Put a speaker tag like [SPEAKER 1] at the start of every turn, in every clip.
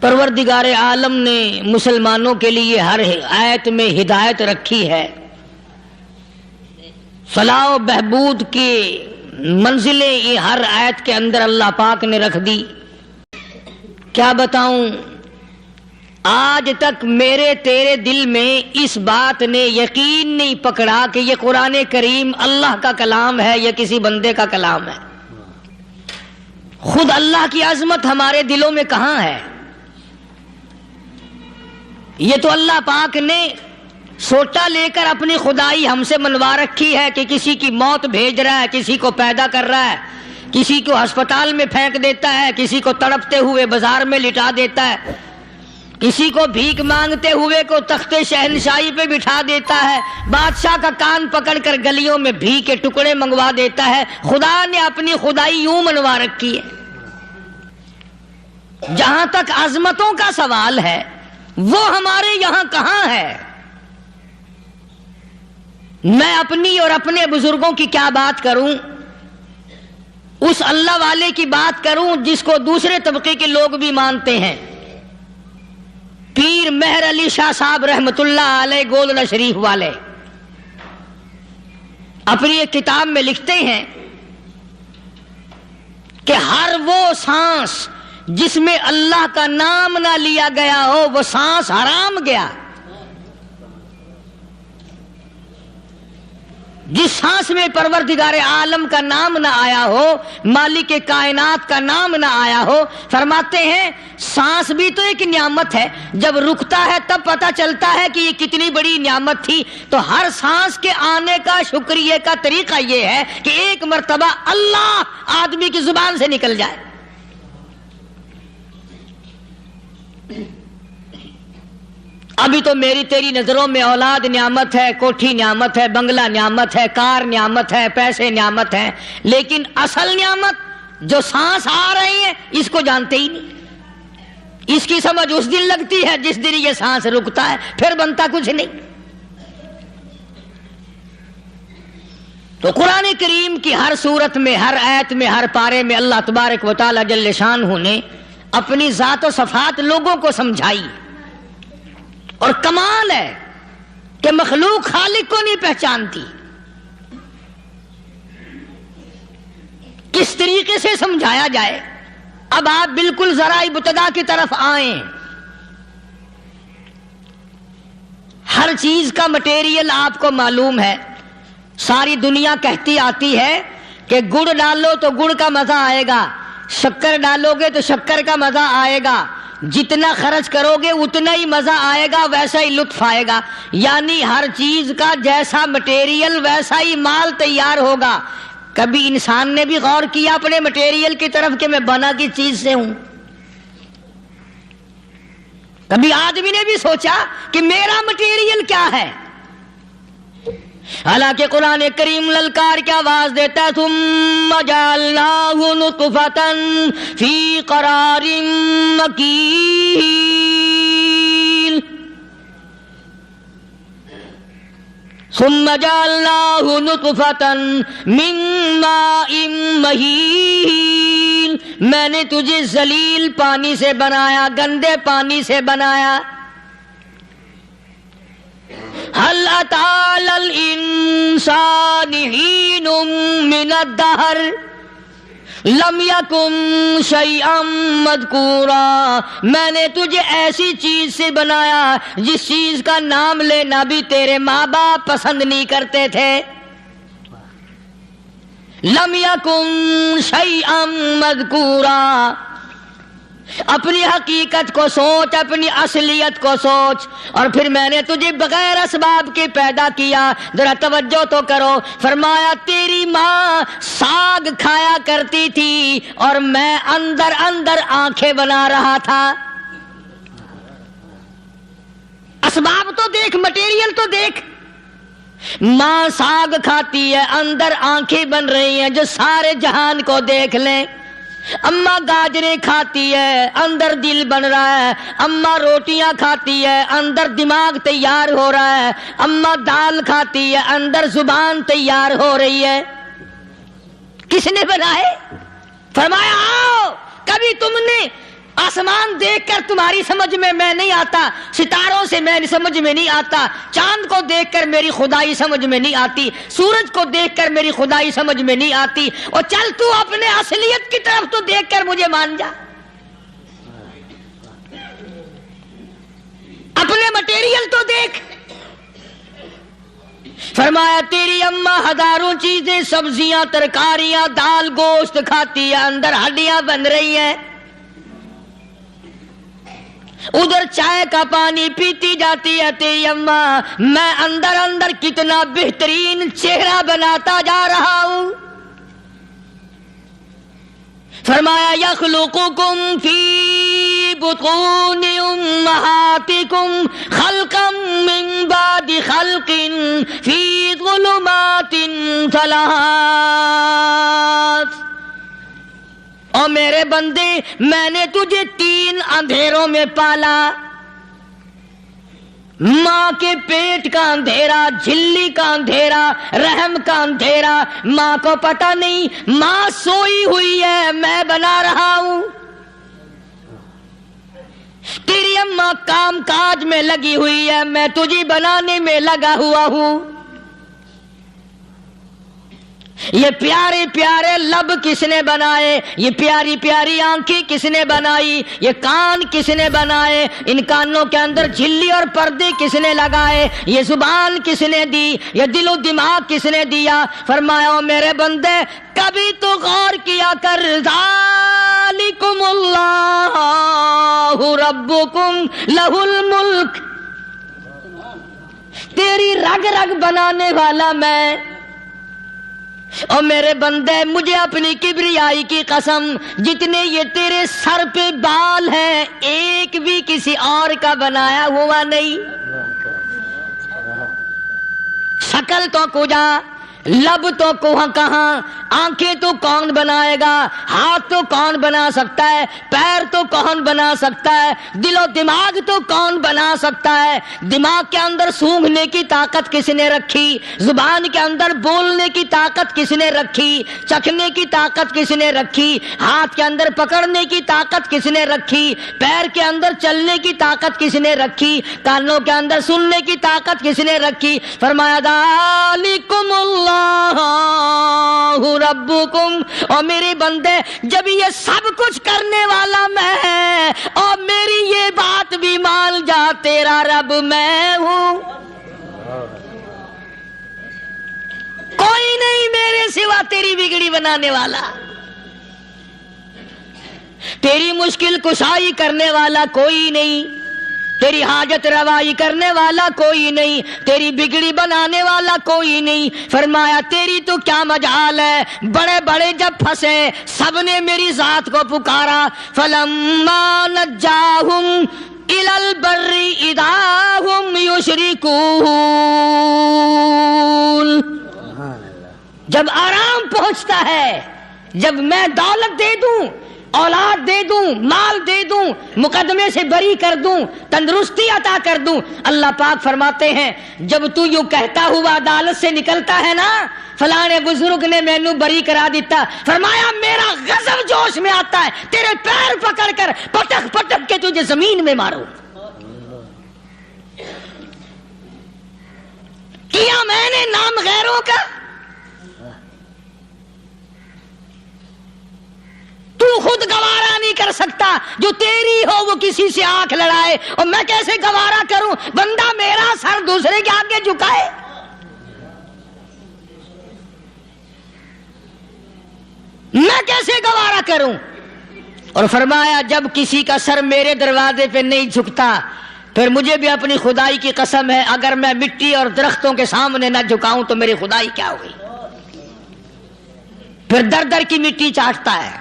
[SPEAKER 1] پروردگار عالم نے مسلمانوں کے لیے ہر آیت میں ہدایت رکھی ہے، فلاح و بہبود کی منزلیں یہ ہر آیت کے اندر اللہ پاک نے رکھ دی۔ کیا بتاؤں، آج تک میرے تیرے دل میں اس بات نے یقین نہیں پکڑا کہ یہ قرآن کریم اللہ کا کلام ہے یا کسی بندے کا کلام ہے۔ خود اللہ کی عظمت ہمارے دلوں میں کہاں ہے؟ یہ تو اللہ پاک نے سوٹا لے کر اپنی خدائی ہم سے منوا رکھی ہے کہ کسی کی موت بھیج رہا ہے، کسی کو پیدا کر رہا ہے، کسی کو ہسپتال میں پھینک دیتا ہے، کسی کو تڑپتے ہوئے بازار میں لٹا دیتا ہے، کسی کو بھیک مانگتے ہوئے کو تخت شہنشاہی پہ بٹھا دیتا ہے، بادشاہ کا کان پکڑ کر گلیوں میں بھیک کے ٹکڑے منگوا دیتا ہے۔ خدا نے اپنی خدائی یوں منوا رکھی ہے۔ جہاں تک عظمتوں کا سوال ہے وہ ہمارے یہاں کہاں ہے؟ میں اپنی اور اپنے بزرگوں کی کیا بات کروں، اس اللہ والے کی بات کروں جس کو دوسرے طبقے کے لوگ بھی مانتے ہیں۔ پیر مہر علی شاہ صاحب رحمت اللہ علیہ گولڈا شریف والے اپنی ایک کتاب میں لکھتے ہیں کہ ہر وہ سانس جس میں اللہ کا نام نہ لیا گیا ہو وہ سانس حرام گیا۔ جس سانس میں پروردگار عالم کا نام نہ آیا ہو، مالک کائنات کا نام نہ آیا ہو، فرماتے ہیں سانس بھی تو ایک نعمت ہے، جب رکتا ہے تب پتہ چلتا ہے کہ یہ کتنی بڑی نعمت تھی۔ تو ہر سانس کے آنے کا شکریہ کا طریقہ یہ ہے کہ ایک مرتبہ اللہ آدمی کی زبان سے نکل جائے۔ ابھی تو میری تیری نظروں میں اولاد نعمت ہے، کوٹھی نعمت ہے، بنگلہ نعمت ہے، کار نعمت ہے، پیسے نعمت ہیں، لیکن اصل نعمت جو سانس آ رہی ہے اس کو جانتے ہی نہیں۔ اس کی سمجھ اس دن لگتی ہے جس دن یہ سانس رکتا ہے، پھر بنتا کچھ نہیں۔ تو قرآن کریم کی ہر صورت میں، ہر آیت میں، ہر پارے میں اللہ تبارک و تعالی جل شانہ نے اپنی ذات و صفات لوگوں کو سمجھائی۔ اور کمال ہے کہ مخلوق خالق کو نہیں پہچانتی۔ کس طریقے سے سمجھایا جائے؟ اب آپ بالکل ذرا ابتدا کی طرف آئیں۔ ہر چیز کا مٹیریل آپ کو معلوم ہے۔ ساری دنیا کہتی آتی ہے کہ گڑ ڈالو تو گڑ کا مزہ آئے گا، شکر ڈالو گے تو شکر کا مزہ آئے گا، جتنا خرچ کرو گے اتنا ہی مزہ آئے گا، ویسا ہی لطف آئے گا۔ یعنی ہر چیز کا جیسا مٹیریل ویسا ہی مال تیار ہوگا۔ کبھی انسان نے بھی غور کیا اپنے مٹیریل کی طرف کہ میں بنا کس چیز سے ہوں؟ کبھی آدمی نے بھی سوچا کہ میرا مٹیریل کیا ہے؟ حالانکہ قرآن کریم للکار کی آواز دیتا ہے ثم جعلناہ نطفۃ فی قرار مکین، ثم جعلناہ نطفۃ من ماء مہین، میں نے تجھے ذلیل پانی سے بنایا، گندے پانی سے بنایا۔ هل أتى على الإنسان حين من الدهر لم يكن شيئا مذكورا، میں نے تجھے ایسی چیز سے بنایا جس چیز کا نام لینا بھی تیرے ماں باپ پسند نہیں کرتے تھے۔ لم يكن شيئا مذكورا، اپنی حقیقت کو سوچ، اپنی اصلیت کو سوچ۔ اور پھر میں نے تجھے بغیر اسباب کے پیدا کیا۔ ذرا توجہ تو کرو، فرمایا تیری ماں ساگ کھایا کرتی تھی اور میں اندر اندر آنکھیں بنا رہا تھا۔ اسباب تو دیکھ، مٹیریل تو دیکھ۔ ماں ساگ کھاتی ہے، اندر آنکھیں بن رہی ہیں جو سارے جہان کو دیکھ لیں۔ اماں گاجریں کھاتی ہے، اندر دل بن رہا ہے۔ اماں روٹیاں کھاتی ہے، اندر دماغ تیار ہو رہا ہے۔ اماں دال کھاتی ہے، اندر زبان تیار ہو رہی ہے۔ کس نے بنائے؟ فرمایا آؤ، کبھی تم نے آسمان دیکھ کر تمہاری سمجھ میں نہیں آتا، ستاروں سے میں سمجھ میں نہیں آتا، چاند کو دیکھ کر میری خدائی سمجھ میں نہیں آتی، سورج کو دیکھ کر میری خدائی سمجھ میں نہیں آتی، اور چل تو اپنے اصلیت کی طرف تو دیکھ کر مجھے مان جا، اپنے مٹیریل تو دیکھ۔ فرمایا تیری اماں ہزاروں چیزیں، سبزیاں، ترکاریاں، دال، گوشت کھاتی ہے، اندر ہڈیاں بن رہی ہیں، ادھر چائے کا پانی پیتی جاتی ہے تیری اماں، میں اندر اندر کتنا بہترین چہرہ بناتا جا رہا ہوں۔ فرمایا یخلقکم فی بطون امہاتکم خلقا من بعد خلق فی ظلمات ثلاث۔ اور میرے بندے، میں نے تجھے 3 اندھیروں میں پالا، ماں کے پیٹ کا اندھیرا، جھلی کا اندھیرا، رحم کا اندھیرا، ماں کو پتہ نہیں، ماں سوئی ہوئی ہے، میں بنا رہا ہوں۔ تیری اماں کام کاج میں لگی ہوئی ہے، میں تجھے بنانے میں لگا ہوا ہوں۔ یہ پیارے پیارے لب کس نے بنائے، یہ پیاری پیاری آنکھیں کس نے بنائی، یہ کان کس نے بنائے، ان کانوں کے اندر جھلی اور پردے کس نے لگائے، یہ زبان کس نے دی، یہ دل و دماغ کس نے دیا۔ فرمایا میرے بندے کبھی تو غور کیا کر، ذالکم اللہ ربکم لہ الملک، تیری رگ رگ بنانے والا میں۔ اور میرے بندے مجھے اپنی کبریائی کی قسم، جتنے یہ تیرے سر پہ بال ہیں ایک بھی کسی اور کا بنایا ہوا نہیں۔ شکل تو کجا، لب تو کہاں، آنکھیں تو کون بنائے گا، ہاتھ تو کون بنا سکتا ہے، پیر تو کون بنا سکتا ہے، دل و دماغ تو کون بنا سکتا ہے۔ دماغ کے اندر سونگھنے کی طاقت کس نے رکھی، زبان کے اندر بولنے کی طاقت کس نے رکھی، چکھنے کی طاقت کس نے رکھی، ہاتھ کے اندر پکڑنے کی طاقت کس نے رکھی، پیر کے اندر چلنے کی طاقت کس نے رکھی، کانوں کے اندر سننے کی طاقت کس نے رکھی۔ فرمایا ذالکم اللہ ربکم، اور میرے بندے جب یہ سب کچھ کرنے والا میں اور میری یہ بات بھی مان جا، تیرا رب میں ہوں، کوئی نہیں میرے سوا تیری بگڑی بنانے والا، تیری مشکل کشائی کرنے والا کوئی نہیں، تیری حاجت روائی کرنے والا کوئی نہیں، تیری بگڑی بنانے والا کوئی نہیں۔ فرمایا تیری تو کیا مجال ہے، بڑے بڑے جب پھنسے سب نے میری ذات کو پکارا، فلما نجاہم الی البر اذا ہم یشرکون، جب آرام پہنچتا ہے، جب میں دولت دے دوں، اولاد دے دوں، مال دے دوں، مقدمے سے بری کر دوں، تندرستی عطا کر دوں، اللہ پاک فرماتے ہیں جب تو یوں کہتا ہوا عدالت سے نکلتا ہے نا، فلانے بزرگ نے مینو بری کرا دیتا، فرمایا میرا غضب جوش میں آتا ہے، تیرے پیر پکڑ کر پٹک پٹک کے تجھے زمین میں ماروں۔ کیا میں نے نام غیروں کا، تو خود گوارا نہیں کر سکتا، جو تیری ہو وہ کسی سے آنکھ لڑائے، اور میں کیسے گوارا کروں بندہ میرا سر دوسرے کے آگے جھکائے۔ میں کیسے گوارا کروں؟ اور فرمایا جب کسی کا سر میرے دروازے پہ نہیں جھکتا، پھر مجھے بھی اپنی خدائی کی قسم ہے، اگر میں مٹی اور درختوں کے سامنے نہ جھکاؤں تو میری خدائی کیا ہوگی؟ پھر در در کی مٹی چاٹتا ہے۔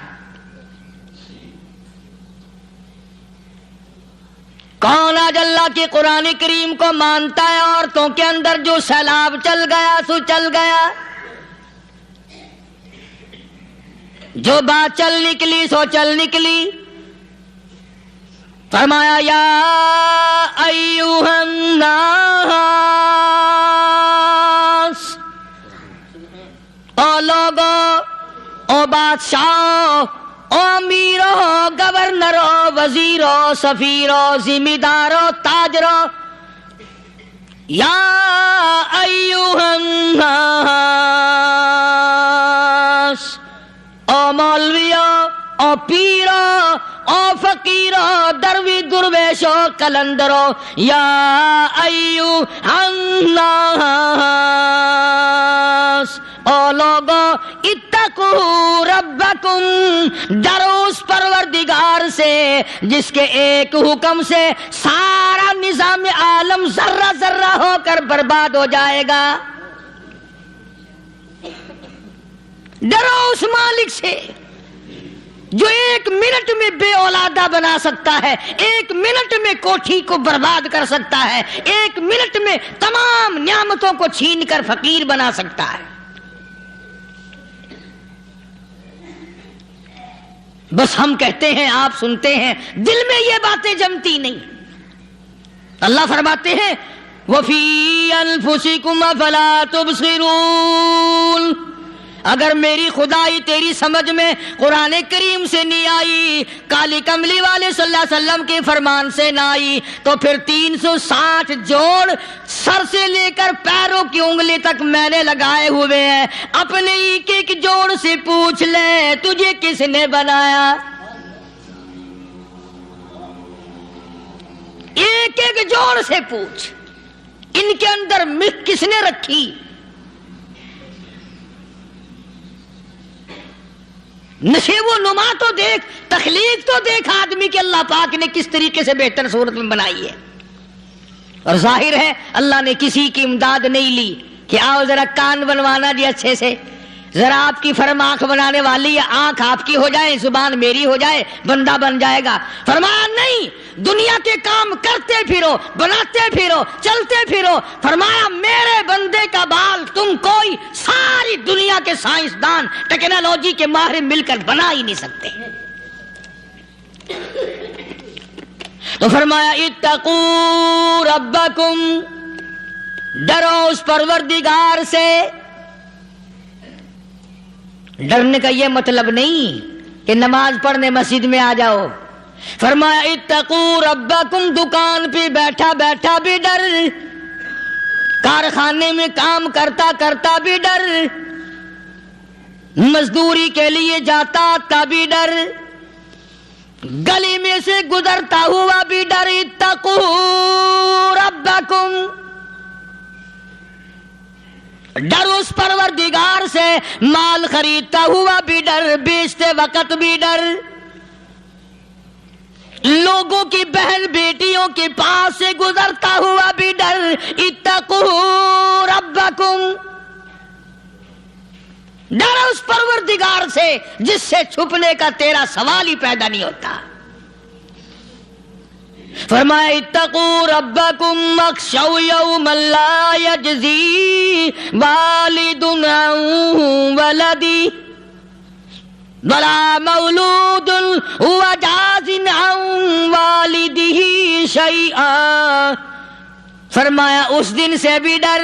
[SPEAKER 1] کون آج اللہ کے قرآن کریم کو مانتا ہے؟ عورتوں کے اندر جو سیلاب چل گیا سو چل گیا، جو بات چل نکلی سو چل نکلی۔ فرمایا یا ایھا الناس، او لوگو، او بادشاہ، او امیرو، گورنرو، وزیرو سفیرو ذمہ دارو تاجرو یا ایھا الناس، او مولویو، او پیرو، او فقیرو، دروی درویشو کلندرو، یا ایھا الناس، او لوگو اتقو ربکم، ڈرو اس پروردگار سے جس کے ایک حکم سے سارا نظام عالم ذرہ ذرہ ہو کر برباد ہو جائے گا۔ ڈرو اس مالک سے جو ایک منٹ میں بے اولادہ بنا سکتا ہے، ایک منٹ میں کوٹھی کو برباد کر سکتا ہے، ایک منٹ میں تمام نعمتوں کو چھین کر فقیر بنا سکتا ہے۔ بس ہم کہتے ہیں، آپ سنتے ہیں، دل میں یہ باتیں جمتی نہیں۔ اللہ فرماتے ہیں وَفِي أَنفُسِكُمْ أَفَلَا تُبْصِرُونَ، اگر میری خدائی تیری سمجھ میں قرآن کریم سے نہیں آئی، کالی کملی والے صلی اللہ علیہ وسلم کے فرمان سے نہ آئی، تو پھر 360 جوڑ سر سے لے کر پیروں کی انگلی تک میں نے لگائے ہوئے ہیں، اپنے ایک ایک جوڑ سے پوچھ لے تجھے کس نے بنایا؟ ایک ایک جوڑ سے پوچھ، ان کے اندر مکھ کس نے رکھی؟ نشیب و نما تو دیکھ، تخلیق تو دیکھ آدمی کے اللہ پاک نے کس طریقے سے بہتر صورت میں بنائی ہے۔ اور ظاہر ہے اللہ نے کسی کی امداد نہیں لی کہ آؤ ذرا کان بنوانا جی اچھے سے، ذرا آپ کی فرم آنکھ بنانے والی ہے، آنکھ آپ کی ہو جائے، زبان میری ہو جائے، بندہ بن جائے گا۔ فرمایا نہیں، دنیا کے کام کرتے پھرو، بناتے پھرو، چلتے پھرو۔ فرمایا میرے بندے کا بال تم کوئی ساری دنیا کے سائنسدان ٹیکنالوجی کے ماہر مل کر بنا ہی نہیں سکتے۔ تو فرمایا اتقوا ربکم، ڈرو اس پروردگار سے۔ ڈرنے کا یہ مطلب نہیں کہ نماز پڑھنے مسجد میں آ جاؤ۔ فرمایا اتقوا ربکم، دکان پہ بیٹھا بیٹھا بھی ڈر، کارخانے میں کام کرتا کرتا بھی ڈر، مزدوری کے لیے جاتا تب بھی ڈر، گلی میں سے گزرتا ہوا بھی ڈر۔ اتقوا ربکم، ڈر اس پروردگار سے، مال خریدتا ہوا بھی ڈر، بیچتے وقت بھی ڈر، لوگوں کی بہن بیٹیوں کے پاس سے گزرتا ہوا بھی ڈر۔ اتقوا ربکم، ڈر اس پروردگار سے جس سے چھپنے کا تیرا سوال ہی پیدا نہیں ہوتا۔ فرمایا اتقوا ربکم واخشوا یوما لا یجزی والد عن ولدی ولا مولود هو جاز عن والدہ شیئا۔ فرمایا اس دن سے بھی ڈر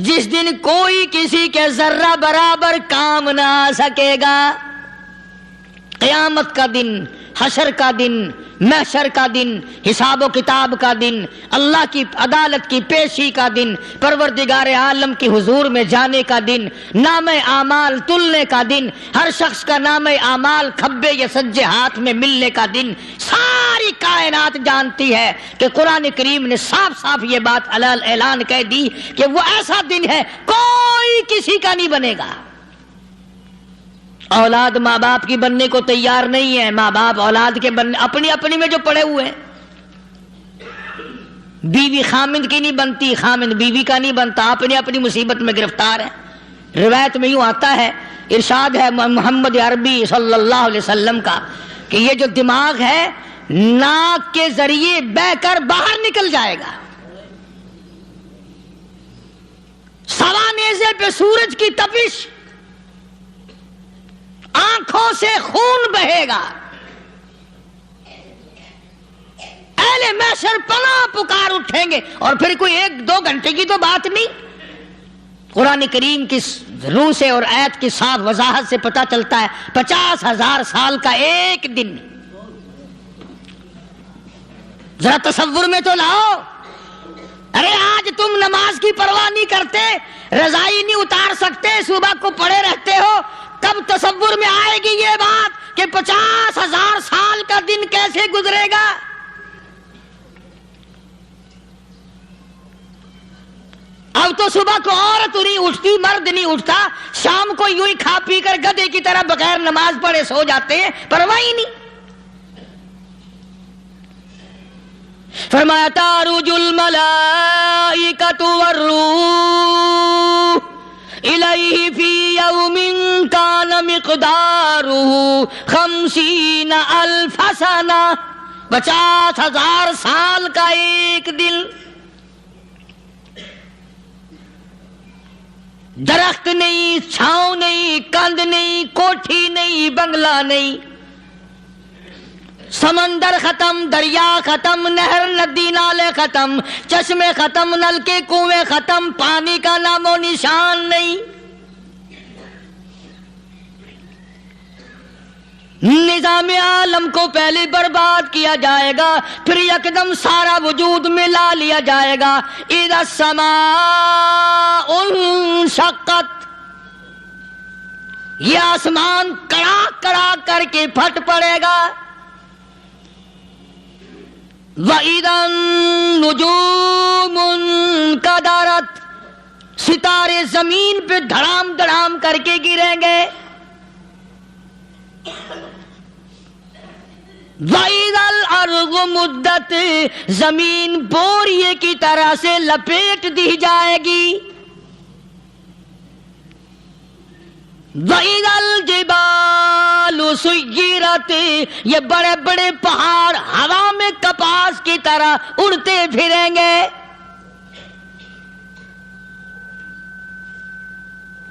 [SPEAKER 1] جس دن کوئی کسی کے ذرہ برابر کام نہ آ سکے گا۔ قیامت کا دن، حشر کا دن، محشر کا دن، حساب و کتاب کا دن، اللہ کی عدالت کی پیشی کا دن، پروردگار عالم کی حضور میں جانے کا دن، نام اعمال تلنے کا دن، ہر شخص کا نام اعمال کھبے یا سجے ہاتھ میں ملنے کا دن۔ ساری کائنات جانتی ہے کہ قرآن کریم نے صاف صاف یہ بات اعلان کہہ دی کہ وہ ایسا دن ہے کوئی کسی کا نہیں بنے گا۔ اولاد ماں باپ کی بننے کو تیار نہیں ہے، ماں باپ اولاد کے بننے اپنی اپنی میں جو پڑے ہوئے ہیں۔ بیوی خامند کی نہیں بنتی، خامند بیوی کا نہیں بنتا، اپنی اپنی مصیبت میں گرفتار ہے۔ روایت میں یوں آتا ہے، ارشاد ہے محمد عربی صلی اللہ علیہ وسلم کا کہ یہ جو دماغ ہے ناک کے ذریعے بہ کر باہر نکل جائے گا، سوا نیزے پہ سورج کی تپش، آنکھوں سے خون بہے گا، اہل محشر پناہ پکار اٹھیں گے۔ اور پھر کوئی 1-2 گھنٹے کی تو بات نہیں، قرآن کریم کی روح سے اور آیت کی صاف وضاحت سے پتہ چلتا ہے 50,000 سال کا ایک دن۔ ذرا تصور میں تو لاؤ. ارے آج تم نماز کی پرواہ نہیں کرتے, رضائی نہیں اتار سکتے, صبح کو پڑے رہتے ہو, کب تصور میں آئے گی یہ بات کہ 50,000 سال کا دن کیسے گزرے گا؟ اب تو صبح کو عورت نہیں اٹھتی, مرد نہیں اٹھتا, شام کو یوں ہی کھا پی کر گدھے کی طرح بغیر نماز پڑھے سو جاتے ہیں, پرواہ ہی نہیں. فرمایا تعرج الملائکۃ والروح الیہ فی یوم کان مقدارہ 50,000 سنہ, 50,000 سال کا ایک دن. درخت نہیں, چھاؤں نہیں, کند نہیں, کوٹھی نہیں, بنگلہ نہیں, سمندر ختم, دریا ختم, نہر ندی نالے ختم, چشمے ختم, نلکے کنویں ختم, پانی کا نام و نشان نہیں. نظام عالم کو پہلے برباد کیا جائے گا, پھر یکدم سارا وجود ملا لیا جائے گا. اذا السماء انشقت, یہ آسمان کڑاک کڑاک کر کے پھٹ پڑے گا. وَإِذَا النُّجُومُ انْكَدَرَتْ, ستارے زمین پہ دھڑام دھڑام کر کے گریں گے. وَإِذَا الْأَرْضُ مُدَّتْ, زمین بوریے کی طرح سے لپیٹ دی جائے گی. وَإِذَا الْجِبَالُ سُيِّرَتْ, یہ بڑے بڑے پہاڑ ہوا میں کپاس کی طرح اڑتے پھریں گے.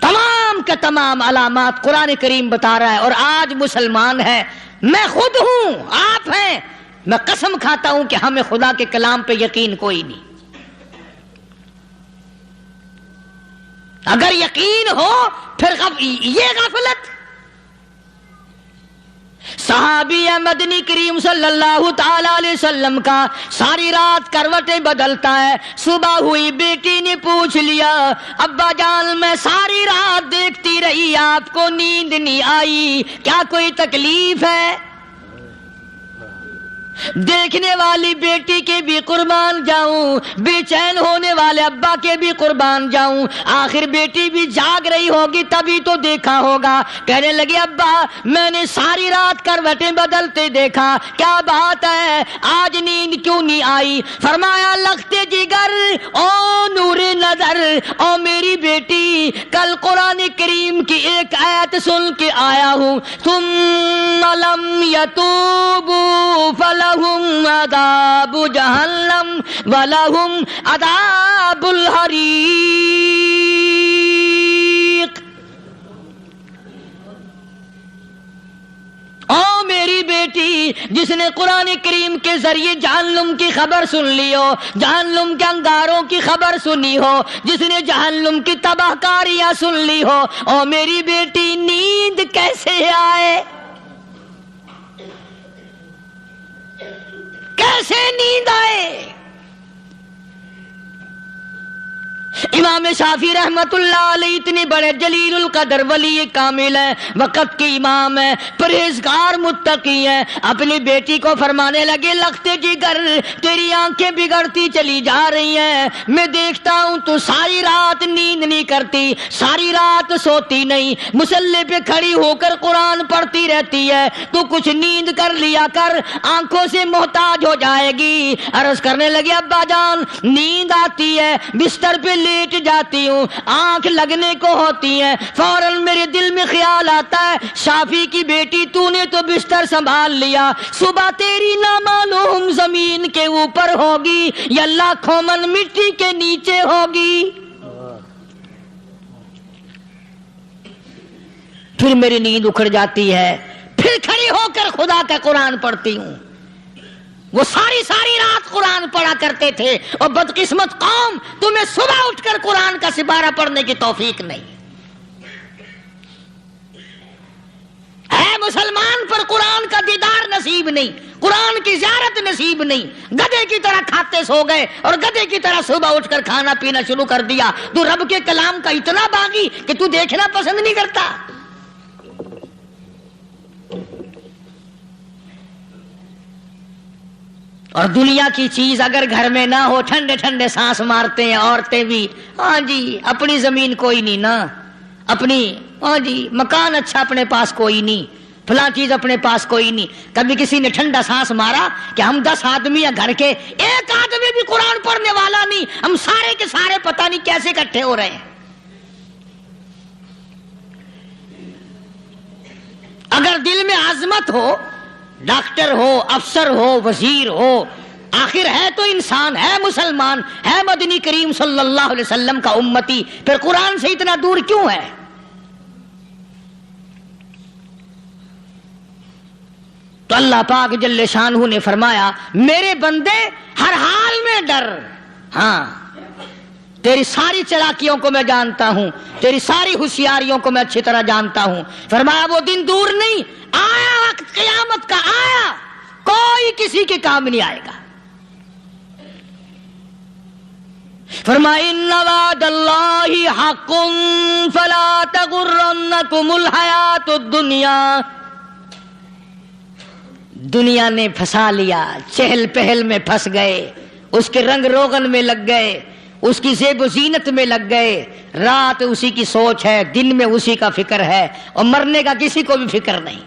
[SPEAKER 1] تمام کے تمام علامات قرآن کریم بتا رہا ہے. اور آج مسلمان ہے, میں خود ہوں, آپ ہیں, میں قسم کھاتا ہوں کہ ہمیں خدا کے کلام پہ یقین کوئی نہیں. اگر یقین ہو پھر یہ غفلت. صحابی مدنی کریم صلی اللہ تعالی علیہ وسلم کا ساری رات کروٹیں بدلتا ہے. صبح ہوئی, بیٹی نے پوچھ لیا, ابا جان میں ساری رات دیکھتی رہی, آپ کو نیند نہیں آئی, کیا کوئی تکلیف ہے؟ دیکھنے والی بیٹی کے بھی قربان جاؤں, بے چین ہونے والے ابا کے بھی قربان جاؤں. آخر بیٹی بھی جاگ رہی ہوگی تبھی تو دیکھا ہوگا. کہنے لگے ابا میں نے ساری رات کروٹیں بدلتے دیکھا, کیا بات ہے, آج نیند کیوں نہیں آئی؟ فرمایا لختے جگر او نور نظر, او میری بیٹی کل قرآن کریم کی ایک آیت سن کے آیا ہوں, ثم لم یتوبوا فلہم عذاب جہنم ولہم عذاب الحریق. او میری بیٹی جس نے قرآن کریم کے ذریعے جہنم کی خبر سن لی ہو, جہنم کے انگاروں کی خبر سنی ہو, جس نے جہنم کی تباہ کاریاں سن لی ہو, او میری بیٹی نیند کیسے آئے؟ کیسے نیند آئے؟ امام شافعی رحمت اللہ علیہ اتنے بڑے جلیل القدر ولی کامل ہیں, وقت کے امام ہیں, پرہیزگار متقی ہیں. اپنی بیٹی کو فرمانے لگے لختے جگر تیری آنکھیں بگڑتی چلی جا رہی ہیں, میں دیکھتا ہوں تو ساری رات نیند نہیں کرتی, ساری رات سوتی نہیں, مصلی پہ کھڑی ہو کر قرآن پڑھتی رہتی ہے, تو کچھ نیند کر لیا کر, آنکھوں سے محتاج ہو جائے گی. عرض کرنے لگے ابا جان نیند آتی ہے, بستر پہ لیٹ جاتی ہوں, آنکھ لگنے کو ہوتی ہے, فوراً میرے دل میں خیال آتا ہے شافی کی بیٹی تو نے تو بستر سنبھال لیا, صبح تیری نامعلوم زمین کے اوپر ہوگی یا لاکھوں من مٹی کے نیچے ہوگی. پھر میری نیند اکھڑ جاتی ہے, پھر کھڑی ہو کر خدا کا قرآن پڑھتی ہوں. وہ ساری رات قرآن پڑھا کرتے تھے, اور بدقسمت قوم تمہیں صبح اٹھ کر قرآن کا سپارہ پڑھنے کی توفیق نہیں. ہے مسلمان پر قرآن کا دیدار نصیب نہیں، قرآن کی زیارت نصیب نہیں، گدھے کی طرح کھاتے سو گئے اور گدھے کی طرح صبح اٹھ کر کھانا پینا شروع کر دیا۔ تو رب کے کلام کا اتنا باغی کہ تو دیکھنا پسند نہیں کرتا۔ اور دنیا کی چیز اگر گھر میں نہ ہو، ٹھنڈے ٹھنڈے سانس مارتے ہیں عورتیں بھی، ہاں جی اپنی زمین کوئی نہیں نا، اپنی ہاں جی مکان اچھا اپنے پاس کوئی نہیں، فلاں چیز اپنے پاس کوئی نہیں۔ کبھی کسی نے ٹھنڈا سانس مارا کہ ہم 10 آدمی ہیں گھر کے، ایک آدمی بھی قرآن پڑھنے والا نہیں، ہم سارے کے سارے پتہ نہیں کیسے اکٹھے ہو رہے ہیں۔ اگر دل میں عظمت ہو، ڈاکٹر ہو، افسر ہو، وزیر ہو، آخر ہے تو انسان، ہے مسلمان، ہے مدنی کریم صلی اللہ علیہ وسلم کا امتی، پھر قرآن سے اتنا دور کیوں ہے؟ تو اللہ پاک جل شانہ نے فرمایا میرے بندے ہر حال میں ڈر، ہاں تیری ساری چلاکیوں کو میں جانتا ہوں، تیری ساری ہوشیاریوں کو میں اچھی طرح جانتا ہوں۔ فرمایا وہ دن دور نہیں، آیا وقت قیامت کا، آیا، کوئی کسی کے کام نہیں آئے گا۔ فرمایا ان وعد اللہ حق فلا تغرنکم الحیات الدنیا۔ دنیا نے پھنسا لیا، چہل پہل میں پھنس گئے، اس کے رنگ روغن میں لگ گئے، اس کی زیب و زینت میں لگ گئے، رات اسی کی سوچ ہے، دن میں اسی کا فکر ہے، اور مرنے کا کسی کو بھی فکر نہیں۔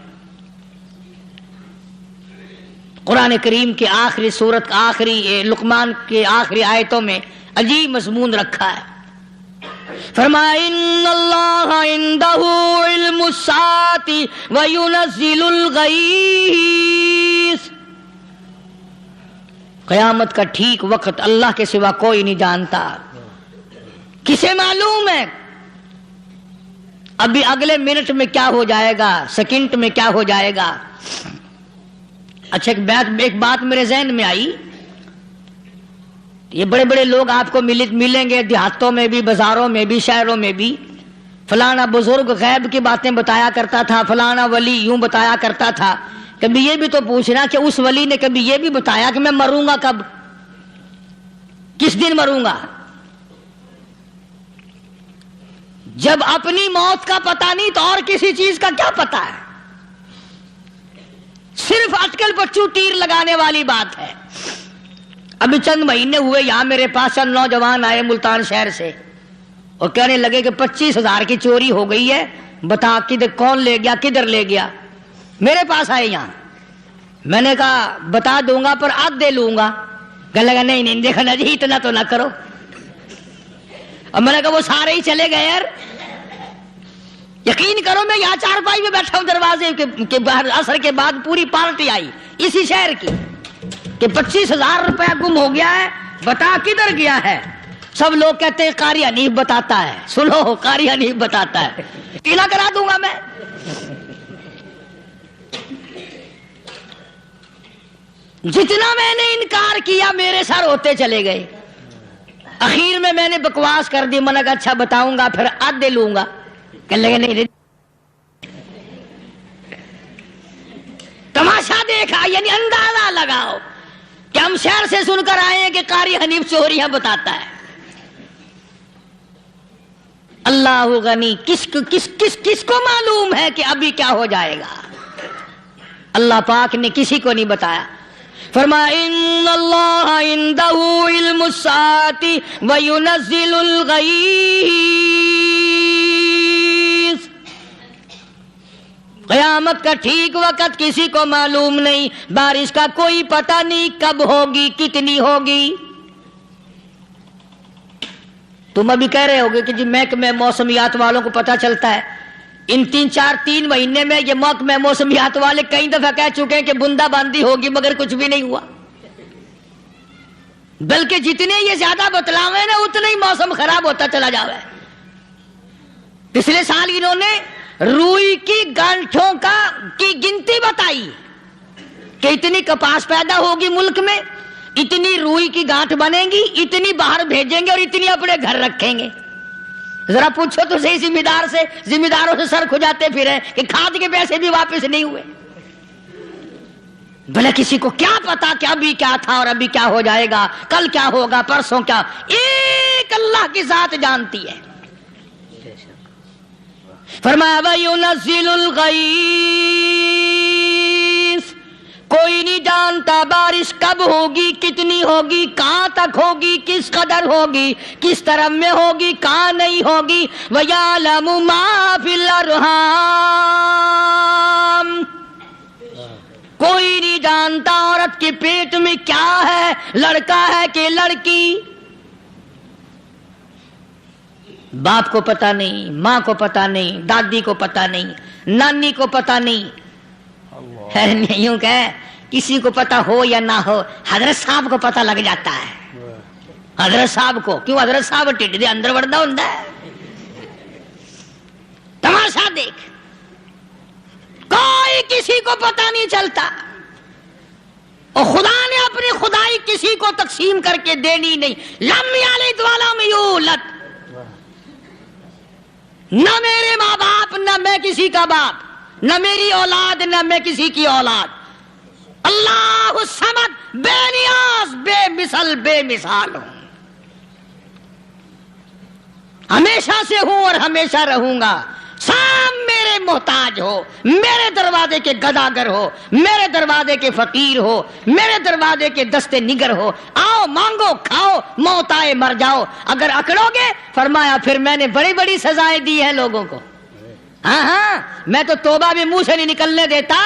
[SPEAKER 1] قرآن کریم کے آخری سورت کا آخری لقمان کے آخری آیتوں میں عجیب مضمون رکھا ہے۔ فرمایا ان اللہ عندہ علم الساعۃ وینزل الغیث۔ قیامت کا ٹھیک وقت اللہ کے سوا کوئی نہیں جانتا۔ کسے معلوم ہے ابھی اگلے منٹ میں کیا ہو جائے گا، سیکنڈ میں کیا ہو جائے گا؟ اچھا ایک بات میرے ذہن میں آئی، یہ بڑے بڑے لوگ آپ کو ملیں گے دیہاتوں میں بھی، بازاروں میں بھی، شہروں میں بھی، فلانا بزرگ غیب کی باتیں بتایا کرتا تھا، فلانا ولی یوں بتایا کرتا تھا۔ کبھی یہ بھی تو پوچھنا کہ اس ولی نے کبھی یہ بھی بتایا کہ میں مروں گا کب، کس دن مروں گا؟ جب اپنی موت کا پتہ نہیں تو اور کسی چیز کا کیا پتہ ہے؟ صرف اٹکل پچو تیر لگانے والی بات ہے۔ ابھی چند مہینے ہوئے یہاں میرے پاس چند نوجوان آئے ملتان شہر سے اور کہنے لگے کہ 25,000 کی چوری ہو گئی ہے، بتا کدھر کون لے گیا، کدھر لے گیا؟ میرے پاس آئے یہاں، میں نے کہا بتا دوں گا پر آدھ دے لوں گا۔ کہنے لگا نہیں دیکھنا جی اتنا تو نہ کرو۔ اور میں نے کہا وہ سارے ہی چلے گئے یار، یقین کرو میں یہاں چارپائی میں بیٹھا ہوں دروازے کے باہر، عصر کے بعد پوری پارٹی آئی اسی شہر کی کہ 25,000 روپیہ گم ہو گیا ہے، بتا کدھر گیا ہے؟ سب لوگ کہتے ہیں قاری حنیف بتاتا ہے، سنو قاری حنیف بتاتا ہے، قلعہ کرا دوں گا میں۔ جتنا میں نے انکار کیا میرے سر ہوتے چلے گئے، اخیر میں نے بکواس کر دی، میں نے کہا اچھا بتاؤں گا پھر آدھے لوں گا۔ کہنے لگے نہیں تماشا دیکھا، یعنی اندازہ لگاؤ کہ ہم شہر سے سن کر آئے ہیں کہ قاری حنیف چوریاں بتاتا ہے۔ اللہ غنی، کس کو معلوم ہے کہ ابھی کیا ہو جائے گا؟ اللہ پاک نے کسی کو نہیں بتایا۔ فرمایا ان اللہ عندہ علم الساعۃ وینزل الغیث۔ قیامت کا ٹھیک وقت کسی کو معلوم نہیں، بارش کا کوئی پتہ نہیں کب ہوگی، کتنی ہوگی۔ تم ابھی کہہ رہے ہوگے کہ جی محکمہ موسمیات والوں کو پتہ چلتا ہے، ان 3 مہینے میں یہ محکمہ موسمیات والے کئی دفعہ کہہ چکے ہیں کہ بندہ باندی ہوگی مگر کچھ بھی نہیں ہوا، بلکہ جتنے یہ زیادہ بتلاوے نا اتنا ہی موسم خراب ہوتا چلا جاوے۔ پچھلے سال انہوں نے روئی کی گانٹھوں کی گنتی بتائی کہ اتنی کپاس پیدا ہوگی ملک میں، اتنی روئی کی گانٹھ بنے گی، اتنی باہر بھیجیں گے اور اتنی اپنے گھر رکھیں گے۔ ذرا پوچھو تو صحیح ذمہ داروں سے سر کھجاتے پھرے کہ کھاد کے پیسے بھی واپس نہیں ہوئے. بھلے کسی کو کیا پتا کہ ابھی کیا تھا اور ابھی کیا ہو جائے گا, کل کیا ہوگا, پرسوں کیا. ایک اللہ کی ذات جانتی ہے. فرمایا وَيُنَزِّلُ الْغَيْثَ, کوئی نہیں جانتا بارش کب ہوگی, کتنی ہوگی, کہاں تک ہوگی, کس قدر ہوگی, کس طرف میں ہوگی, کہاں نہیں ہوگی. وَيَعْلَمُ مَا فِي الْأَرْحَامِ, کوئی نہیں جانتا عورت کے پیٹ میں کیا ہے, لڑکا ہے کہ لڑکی. باپ کو پتا نہیں, ماں کو پتا نہیں, دادی کو پتا نہیں, نانی کو پتا نہیں. یوں کہ کسی کو پتا ہو یا نہ ہو, حضرت صاحب کو پتا لگ جاتا ہے. حضرت صاحب کو کیوں, حضرت صاحب ٹھڈ دے اندر وڑدا ہوندا ہے. تماشا دیکھ, کوئی کسی کو پتا نہیں چلتا. اور خدا نے اپنی خدائی کسی کو تقسیم کر کے دینی نہیں. لم یلد ولم یولد, نہ میرے ماں باپ, نہ میں کسی کا باپ, نہ میری اولاد, نہ میں کسی کی اولاد. اللہ الصمد, بے نیاز, بے مثل, بے مثال ہوں. ہمیشہ سے ہوں اور ہمیشہ رہوں گا. سب میرے محتاج ہو, میرے دروازے کے گداگر ہو, میرے دروازے کے فقیر ہو, میرے دروازے کے دستے نگر ہو. آؤ مانگو, کھاؤ, موت آئے مر جاؤ. اگر اکڑو گے, فرمایا پھر میں نے بڑی بڑی سزائیں دی ہیں لوگوں کو. ہاں, میں تو توبہ بھی منہ سے نہیں نکلنے دیتا.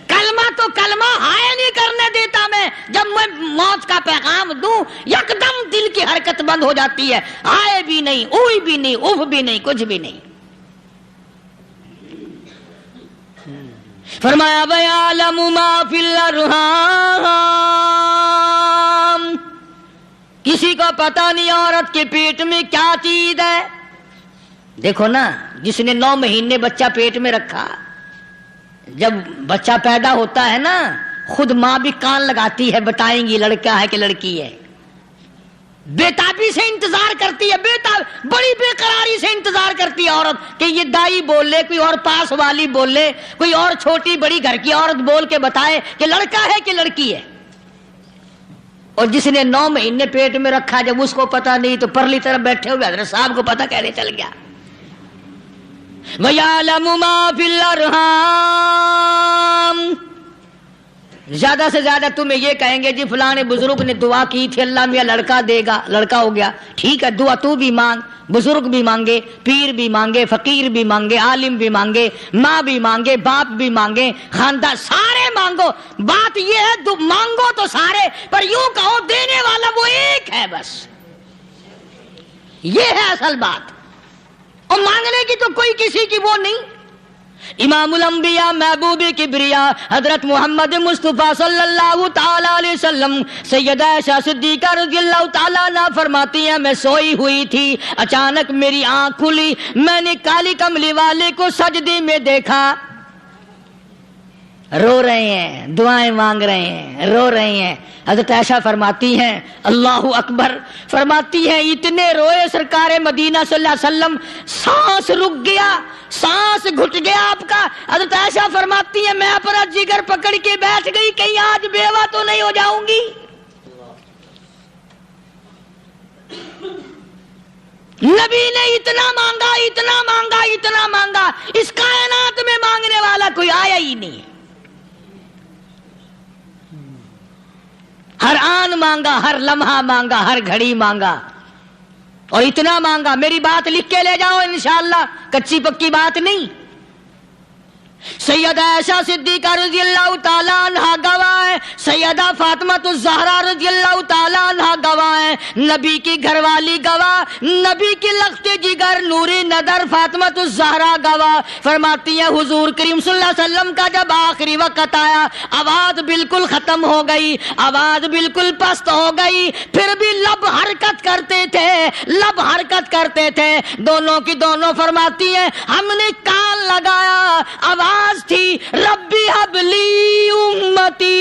[SPEAKER 1] کلمہ تو کلمہ ہائے نہیں کرنے دیتا میں. جب میں موت کا پیغام دوں, یکدم دل کی حرکت بند ہو جاتی ہے. ہائے بھی نہیں, اوئی بھی نہیں, اف بھی نہیں, کچھ بھی نہیں. فرمایا وَيَعْلَمُ مَا فِي الْأَرْحَامِ, کسی کو پتا نہیں عورت کے پیٹ میں کیا چیز ہے. دیکھو نا, جس نے 9 مہینے بچہ پیٹ میں رکھا, جب بچہ پیدا ہوتا ہے نا, خود ماں بھی کان لگاتی ہے, بتائیں گی لڑکا ہے کہ لڑکی ہے. بےتابی سے انتظار کرتی ہے, بڑی بے قراری سے انتظار کرتی ہے عورت کہ یہ دائی بول لے, کوئی اور پاس والی بول لے, کوئی اور چھوٹی بڑی گھر کی عورت بول کے بتائے کہ لڑکا ہے کہ لڑکی ہے. اور جس نے 9 مہینے پیٹ میں رکھا, جب اس کو پتا نہیں تو پرلی طرف بیٹھے ہوئے حضرت صاحب کو پتا کہنے چل گیا. وَيَعْلَمُ مَا فِي الْأَرْحَامِ, زیادہ سے زیادہ تمہیں یہ کہیں گے جی فلاں بزرگ نے دعا کی تھی, اللہ میاں لڑکا دے گا, لڑکا ہو گیا. ٹھیک ہے, دعا تو بھی مانگ, بزرگ بھی مانگے, پیر بھی مانگے, فقیر بھی مانگے, عالم بھی مانگے, ماں بھی مانگے, باپ بھی مانگے, خاندان سارے مانگو. بات یہ ہے مانگو تو سارے, پر یوں کہو دینے والا وہ ایک ہے بس. یہ ہے اصل بات. اور مانگنے کی تو کوئی کسی کی وہ نہیں. امام الانبیاء محبوب کبریا حضرت محمد مصطفیٰ صلی اللہ تعالی علیہ وسلم سیدہ عائشہ صدیقہ رضی اللہ تعالیٰ عنہ فرماتی ہیں, میں سوئی ہوئی تھی, اچانک میری آنکھ کھلی, میں نے کالی کملی والے کو سجدے میں دیکھا, رو رہے ہیں, دعائیں مانگ رہے ہیں, رو رہے ہیں. حضرت عائشہ فرماتی ہیں اللہ اکبر, فرماتی ہیں اتنے روئے سرکار مدینہ صلی اللہ علیہ وسلم, سانس رک گیا, سانس گھٹ گیا آپ کا. حضرت عائشہ فرماتی ہیں میں اپنا جگر پکڑ کے بیٹھ گئی, کہیں آج بیوہ تو نہیں ہو جاؤں گی. نبی نے اتنا مانگا, اتنا مانگا, اتنا مانگا, اس کائنات میں مانگنے والا کوئی آیا ہی نہیں. ہر آن مانگا, ہر لمحہ مانگا, ہر گھڑی مانگا, اور اتنا مانگا. میری بات لکھ کے لے جاؤ انشاءاللہ, کچی پکی بات نہیں. سیدہ عائشہ صدیقہ رضی اللہ تعالیٰ عنہ گواہ ہے, سیدہ فاطمہ الزہرا رضی اللہ تعالیٰ عنہ گواہ ہے, نبی کی گھر والی گواہ, نبی کی لخت جگر نوری نظر فاطمہ الزہرا گواہ. فرماتی ہیں حضور کریم صلی اللہ علیہ وسلم کا جب آخری وقت آیا, آواز بالکل ختم ہو گئی, آواز بالکل پست ہو گئی, پھر بھی لب حرکت کرتے تھے, لب حرکت کرتے تھے, دونوں کی دونوں. فرماتی ہیں ہم نے کان لگایا, آواز تھی ربی حبلی امتی,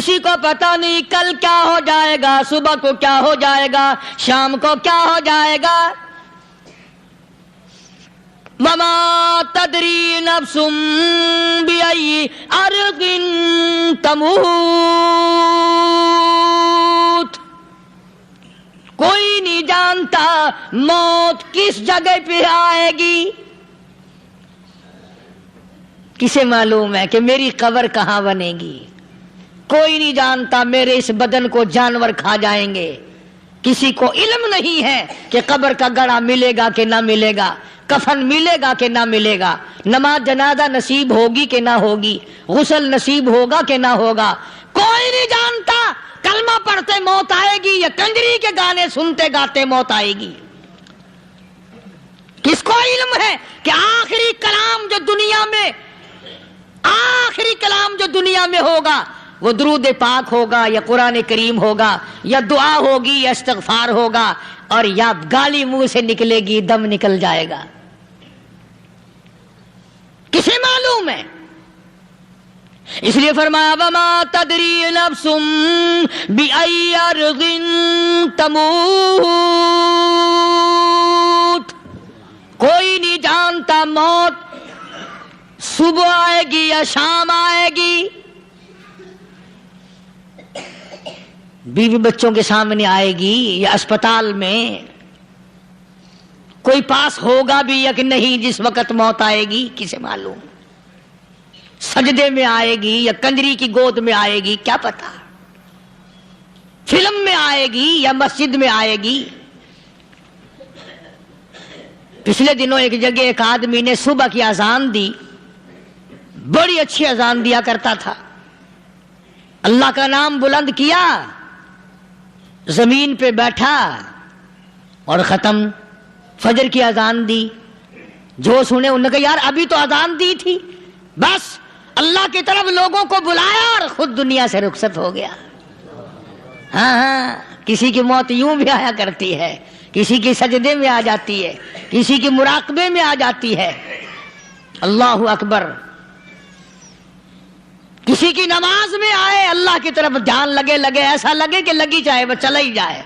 [SPEAKER 1] کسی کو پتا نہیں کل کیا ہو جائے گا، صبح کو کیا ہو جائے گا، شام کو کیا ہو جائے گا. وما تدری نفس بأي أرض تموت. کوئی نہیں جانتا موت کس جگہ پہ آئے گی. کسے معلوم ہے کہ میری قبر کہاں بنے گی؟ کوئی نہیں جانتا میرے اس بدن کو جانور کھا جائیں گے. کسی کو علم نہیں ہے کہ قبر کا گڑھا ملے گا کہ نہ ملے گا، کفن ملے گا کہ نہ ملے گا، نماز جنازہ نصیب ہوگی کہ نہ ہوگی، غسل نصیب ہوگا کہ نہ ہوگا. کوئی نہیں جانتا کلمہ پڑھتے موت آئے گی یا کنجری کے گانے سنتے گاتے موت آئے گی. کس کو علم ہے کہ آخری کلام جو دنیا میں ہوگا وہ درود پاک ہوگا یا قرآن کریم ہوگا یا دعا ہوگی یا استغفار ہوگا، اور یا گالی منہ سے نکلے گی، دم نکل جائے گا. کسے معلوم ہے؟ اس لیے فرمایا وما تدری نفس بأي أرض تموت. کوئی نہیں جانتا موت صبح آئے گی یا شام آئے گی، بیوی بچوں کے سامنے آئے گی یا اسپتال میں، کوئی پاس ہوگا بھی یا کہ نہیں جس وقت موت آئے گی کسے معلوم. سجدے میں آئے گی یا کنجری کی گود میں آئے گی کیا پتا، فلم میں آئے گی یا مسجد میں آئے گی. پچھلے دنوں ایک جگہ ایک آدمی نے صبح کی اذان دی، بڑی اچھی اذان دیا کرتا تھا، اللہ کا نام بلند کیا، زمین پہ بیٹھا اور ختم. فجر کی اذان دی، جو سنے انہوں نے کہا یار ابھی تو اذان دی تھی، بس اللہ کی طرف لوگوں کو بلایا اور خود دنیا سے رخصت ہو گیا. ہاں کسی کی موت یوں بھی آیا کرتی ہے، کسی کی سجدے میں آ جاتی ہے، کسی کی مراقبے میں آ جاتی ہے. اللہ اکبر. کسی کی نماز میں آئے، اللہ کی طرف دھیان لگے ایسا لگے کہ لگی جائے وہ چلا ہی جائے.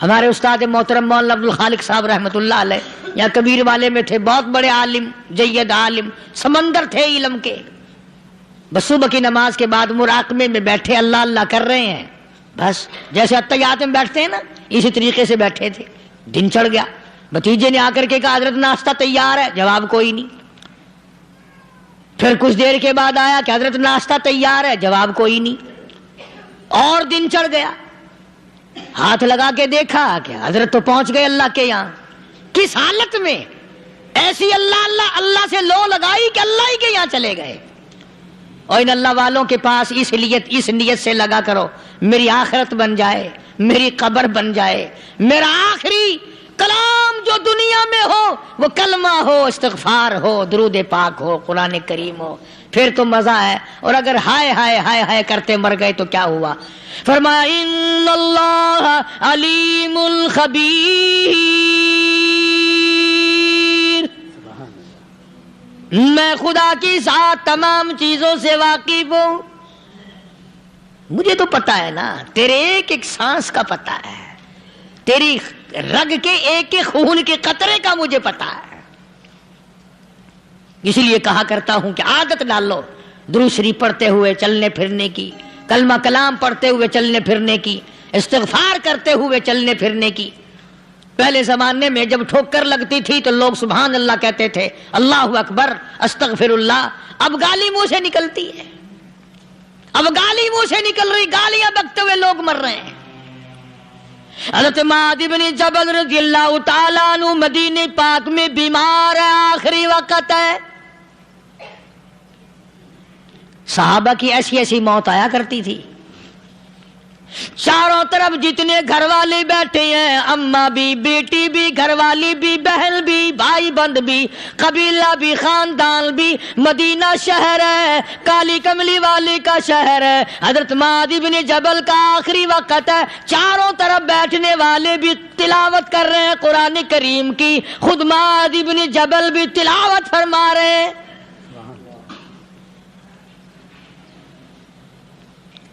[SPEAKER 1] ہمارے استاد محترم مولانا عبد الخالق صاحب رحمۃ اللہ علیہ یا کبیر والے میں تھے، بہت بڑے عالم، جید عالم، سمندر تھے علم کے. بس صبح کی نماز کے بعد مراقبے میں بیٹھے اللہ اللہ کر رہے ہیں، بس جیسے اتحیات میں بیٹھتے ہیں نا اسی طریقے سے بیٹھے تھے. دن چڑھ گیا، بھتیجے نے آ کر کے کہا حضرت ناشتہ تیار ہے، جواب کوئی نہیں. پھر کچھ دیر کے بعد آیا کہ حضرت ناشتہ تیار ہے، جواب کوئی نہیں. اور دن چڑھ گیا، ہاتھ لگا کے دیکھا کہ حضرت تو پہنچ گئے اللہ کے یہاں. کس حالت میں؟ ایسی اللہ اللہ اللہ سے لو لگائی کہ اللہ ہی کے یہاں چلے گئے. اور ان اللہ والوں کے پاس اس نیت سے لگا کرو میری آخرت بن جائے، میری قبر بن جائے، میرا آخری کلام جو دنیا میں ہو وہ کلمہ ہو، استغفار ہو، درود پاک ہو، قرآن کریم ہو، پھر تو مزہ ہے. اور اگر ہائے ہائے ہائے ہائے کرتے مر گئے تو کیا ہوا؟ فرمایا ان اللہ علیم الخبیر، میں خدا کی ذات تمام چیزوں سے واقف ہوں. مجھے تو پتا ہے نا، تیرے ایک ایک سانس کا پتا ہے، تیری رگ کے ایک ایک خون کے قطرے کا مجھے پتا ہے. اسی لیے کہا کرتا ہوں کہ عادت ڈال لو درود شریف پڑھتے ہوئے چلنے پھرنے کی، کلمہ کلام پڑھتے ہوئے چلنے پھرنے کی، استغفار کرتے ہوئے چلنے پھرنے کی. پہلے زمانے میں جب ٹھوکر لگتی تھی تو لوگ سبحان اللہ کہتے تھے، اللہ اکبر، استغفر اللہ. اب گالی منہ سے نکلتی ہے، اب گالی منہ سے نکل رہی، گالیاں بکتے ہوئے لوگ مر رہے ہیں. حضرت معاذ بن جبل رضی اللہ تعالیٰ عنہ مدینہ پاک میں بیمار ہے، آخری وقت ہے. صحابہ کی ایسی ایسی موت آیا کرتی تھی. چاروں طرف جتنے گھر والے بیٹھے ہیں، اماں بھی، بیٹی بھی، گھر والی بھی، بہن بھی، بھائی بند بھی، قبیلہ بھی، خاندان بھی. مدینہ شہر ہے، کالی کملی والے کا شہر ہے. حضرت معاذ بن جبل کا آخری وقت ہے. چاروں طرف بیٹھنے والے بھی تلاوت کر رہے ہیں قرآن کریم کی، خود معاذ بن جبل بھی تلاوت فرما رہے ہیں.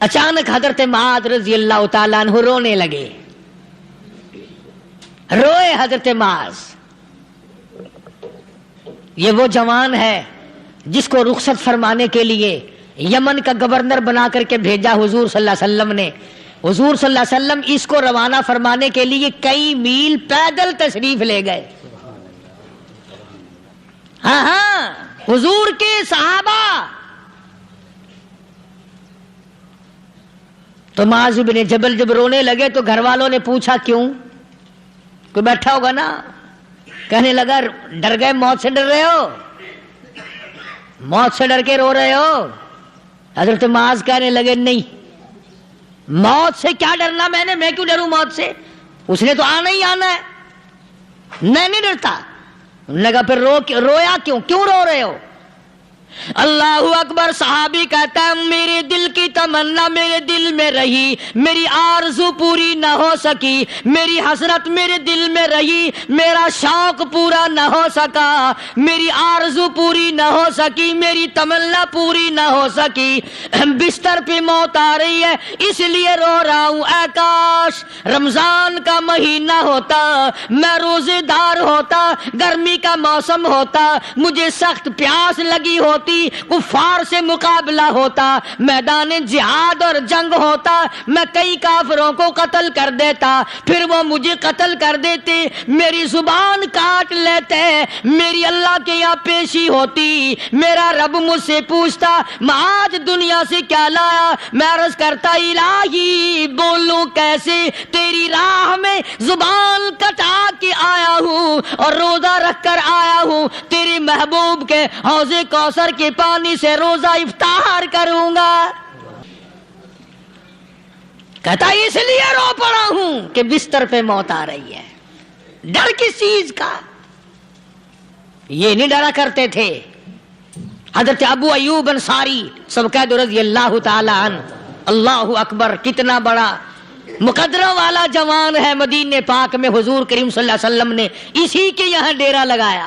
[SPEAKER 1] اچانک حضرت معاذ رضی اللہ تعالیٰ عنہ رونے لگے. روئے حضرت معاذ. یہ وہ جوان ہے جس کو رخصت فرمانے کے لیے یمن کا گورنر بنا کر کے بھیجا حضور صلی اللہ علیہ وسلم نے. حضور صلی اللہ علیہ وسلم اس کو روانہ فرمانے کے لیے کئی میل پیدل تشریف لے گئے. ہاں حضور کے صحابہ. تو معاذ بن جبل جب رونے لگے تو گھر والوں نے پوچھا کیوں؟ کوئی بیٹھا ہوگا نا. کہنے لگا ڈر گئے؟ موت سے ڈر رہے ہو؟ موت سے ڈر کے رو رہے ہو؟ حضرت معاذ کہنے لگے نہیں، موت سے کیا ڈرنا، میں کیوں ڈروں موت سے؟ اس نے تو آنا ہی آنا ہے، میں نہیں ڈرتا. لگا پھر رویا کیوں رو رہے ہو؟ اللہ اکبر. صحابی کہتا ہے میرے دل کی تمنا میرے دل میں رہی، میری آرزو پوری نہ ہو سکی، میری حسرت میرے دل میں رہی، میرا شوق پورا نہ ہو سکا، میری آرزو پوری نہ ہو سکی، میری تمنا پوری نہ ہو سکی. بستر پہ موت آ رہی ہے اس لیے رو رہا ہوں. اے کاش رمضان کا مہینہ ہوتا، میں روزے دار ہوتا، گرمی کا موسم ہوتا، مجھے سخت پیاس لگی ہوتی، کفار سے مقابلہ ہوتا، میدان جہاد اور جنگ ہوتا، میں کئی کافروں کو قتل کر دیتا، پھر وہ مجھے قتل کر دیتے، میری زبان کاٹ لیتے، میری اللہ کے یہاں پیشی ہوتی، میرا رب مجھ سے پوچھتا معاذ دنیا سے کیا لایا؟ میں عرض کرتا الہی بولوں کیسے، تیری راہ میں زبان کٹا کے آیا ہوں اور روزہ رکھ کر آیا ہوں، تیرے محبوب کے حوض کوثر کے پانی سے روزہ افطار کروں گا. کہتا اس لیے رو پڑا ہوں کہ بستر پہ موت آ رہی ہے. ڈر کس چیز کا؟ یہ نہیں ڈرا کرتے تھے. حضرت ابو ایوب انصاری سب کہہ دو رضی اللہ تعالی عنہ. اللہ اکبر. کتنا بڑا مقدرہ والا جوان ہے. مدینے پاک میں حضور کریم صلی اللہ علیہ وسلم نے اسی کے یہاں ڈیرا لگایا.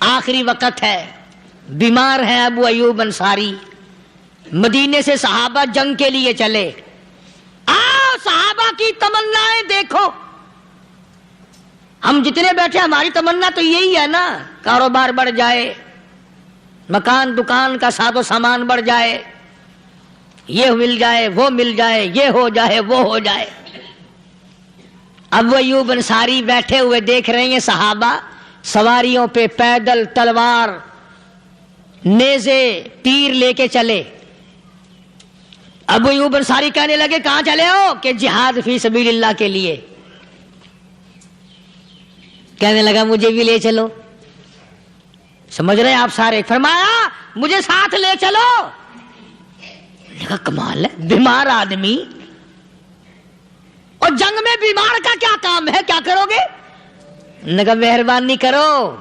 [SPEAKER 1] آخری وقت ہے، بیمار ہیں ابو ایوب انصاری. مدینے سے صحابہ جنگ کے لیے چلے. صحابہ کی تمنائیں دیکھو. ہم جتنے بیٹھے ہماری تمنا تو یہی ہے نا، کاروبار بڑھ جائے، مکان دکان کا ساز و سامان بڑھ جائے، یہ مل جائے وہ مل جائے، یہ ہو جائے وہ ہو جائے. ابو ایوب انصاری بیٹھے ہوئے دیکھ رہے ہیں صحابہ سواریوں پہ پیدل تلوار نیزے تیر لے کے چلے. ابو ایوب انصاری کہنے لگے کہاں چلے ہو؟ کہ جہاد فی سبیل اللہ کے لیے. کہنے لگا مجھے بھی لے چلو. سمجھ رہے ہیں آپ سارے؟ فرمایا مجھے ساتھ لے چلو. لگا کمال ہے، بیمار آدمی اور جنگ میں بیمار کا کیا کام ہے، کیا کرو گے؟ لگا مہربانی کرو،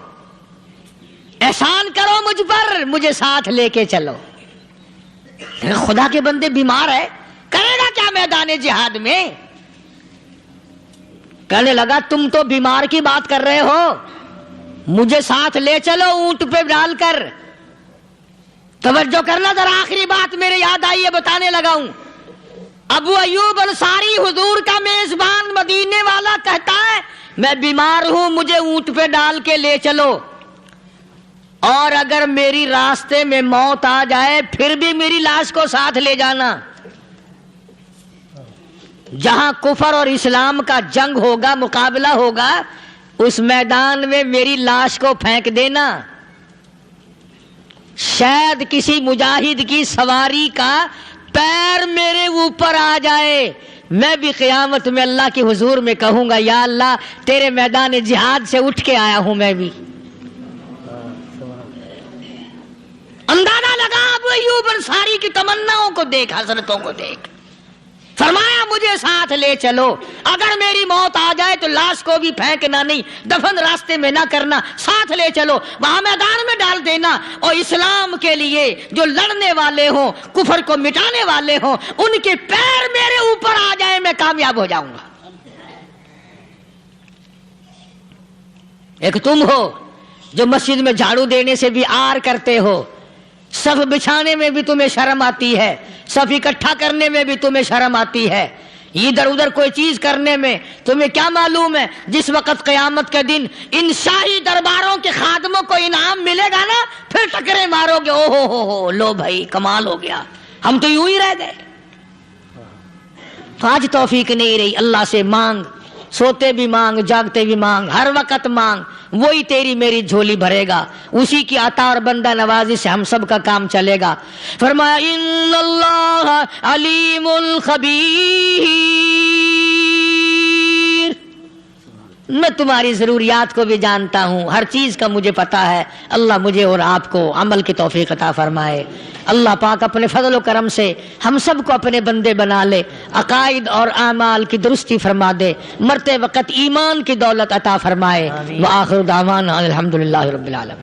[SPEAKER 1] احسان کرو مجھ پر، مجھے ساتھ لے کے چلو. خدا کے بندے بیمار ہے، کرے گا کیا میدان جہاد میں؟ کہنے لگا تم تو بیمار کی بات کر رہے ہو، مجھے ساتھ لے چلو اونٹ پہ ڈال کر. توجہ کرنا ذرا، آخری بات میرے یاد آئی ہے بتانے لگا ہوں. ابو ایوب انصاری حضور کا میزبان مدینے والا کہتا ہے میں بیمار ہوں، مجھے اونٹ پہ ڈال کے لے چلو، اور اگر میری راستے میں موت آ جائے پھر بھی میری لاش کو ساتھ لے جانا. جہاں کفر اور اسلام کا جنگ ہوگا، مقابلہ ہوگا، اس میدان میں میری لاش کو پھینک دینا. شاید کسی مجاہد کی سواری کا پیر میرے اوپر آ جائے، میں بھی قیامت میں اللہ کے حضور میں کہوں گا یا اللہ تیرے میدان جہاد سے اٹھ کے آیا ہوں میں بھی. اندازہ لگا ابو ایوب انصاری کی تمناؤں کو دیکھ، حسرتوں کو دیکھ. فرمایا مجھے ساتھ لے چلو، اگر میری موت آ جائے تو لاش کو بھی پھینکنا نہیں، دفن راستے میں نہ کرنا، ساتھ لے چلو، وہاں میدان میں ڈال دینا، اور اسلام کے لیے جو لڑنے والے ہوں، کفر کو مٹانے والے ہوں، ان کے پیر میرے اوپر آ جائے میں کامیاب ہو جاؤں گا. ایک تم ہو جو مسجد میں جھاڑو دینے سے بھی آر کرتے ہو، صف بچھانے میں بھی تمہیں شرم آتی ہے، صف اکٹھا کرنے میں بھی تمہیں شرم آتی ہے، ادھر ادھر کوئی چیز کرنے میں تمہیں کیا معلوم ہے جس وقت قیامت کے دن ان شاہی درباروں کے خادموں کو انعام ملے گا نا، پھر ٹکرے مارو گے، او ہو لو بھائی کمال ہو گیا، ہم تو یوں ہی رہ گئے۔ تو آج توفیق نہیں رہی، اللہ سے مانگ، سوتے بھی مانگ، جاگتے بھی مانگ، ہر وقت مانگ، وہی تیری میری جھولی بھرے گا، اسی کی عطا اور بندہ نوازی سے ہم سب کا کام چلے گا۔ فرمایا ان اللہ علیم خبیر، میں تمہاری ضروریات کو بھی جانتا ہوں، ہر چیز کا مجھے پتا ہے۔ اللہ مجھے اور آپ کو عمل کی توفیق عطا فرمائے۔ اللہ پاک اپنے فضل و کرم سے ہم سب کو اپنے بندے بنا لے، عقائد اور اعمال کی درستی فرما دے، مرتے وقت ایمان کی دولت عطا فرمائے۔ وآخر دعوانا الحمدللہ رب العالمین۔